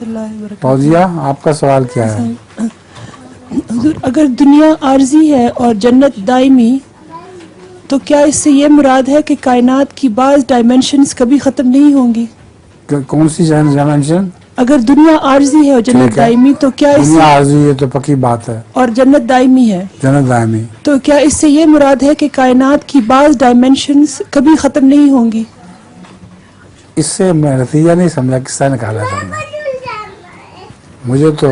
ورحمۃ اللہ وبرکاتہ۔ فوزیہ آپ کا سوال کیا ہے؟ حضور، اگر دنیا عارضی ہے اور جنت دائمی، تو کیا اس سے یہ مراد ہے کہ کائنات کی بعض ڈائمینشنز کبھی ختم نہیں ہوں گی؟ کون سی ڈائمینشن؟ اگر دنیا عارضی ہے اور جنت دائمی تو کیا اس دنیا سے، عارضی ہے تو پکی بات ہے، اور جنت دائمی ہے جنت دائمی۔ تو کیا اس سے یہ مراد ہے کہ کائنات کی بعض ڈائمینشنز کبھی ختم نہیں ہوں گی؟ اس سے میں نتیجہ نہیں سمجھا، کس طرح نکالا تھا نے؟ مجھے تو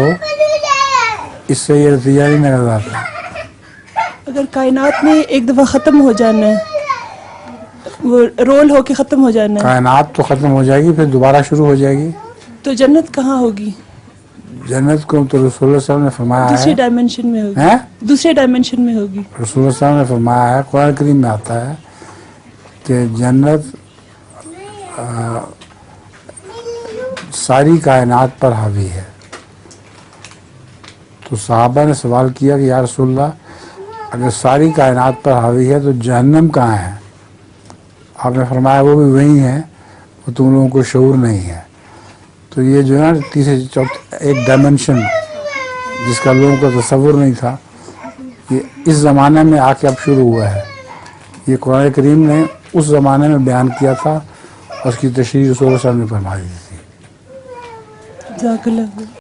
اس سے یہ نتیجہ نہیں نکل رہا تھا۔ اگر کائنات نے ایک دفعہ ختم ہو جانا ہے، وہ رول ہو کے ختم ہو جانا ہے، کائنات تو ختم ہو جائے گی، پھر دوبارہ شروع ہو جائے گی۔ تو جنت کہاں ہوگی؟ جنت کو تو رسول اللہ صلی اللہ علیہ وسلم نے فرمایا دوسری ہے، ڈائمینشن میں ہوگی، دوسرے ڈائمینشن میں ہوگی۔ رسول اللہ صلی اللہ علیہ وسلم نے فرمایا ہے، قرآن کریم میں آتا ہے کہ جنت ساری کائنات پر حاوی ہے۔ تو صحابہ نے سوال کیا کہ یا رسول اللہ، اگر ساری کائنات پر حاوی ہے تو جہنم کہاں ہے؟ آپ نے فرمایا وہ بھی وہی ہے، وہ تم لوگوں کو شعور نہیں ہے۔ تو یہ جو ہے نا تیسرے چوتھے ایک ڈائمنشن جس کا لوگوں کو تصور نہیں تھا، یہ اس زمانے میں آ کے اب شروع ہوا ہے۔ یہ قرآن کریم نے اس زمانے میں بیان کیا تھا اور اس کی تشریح رسول اللہ صلی اللہ علیہ وسلم نے فرما دی تھی۔ جزاک اللہ۔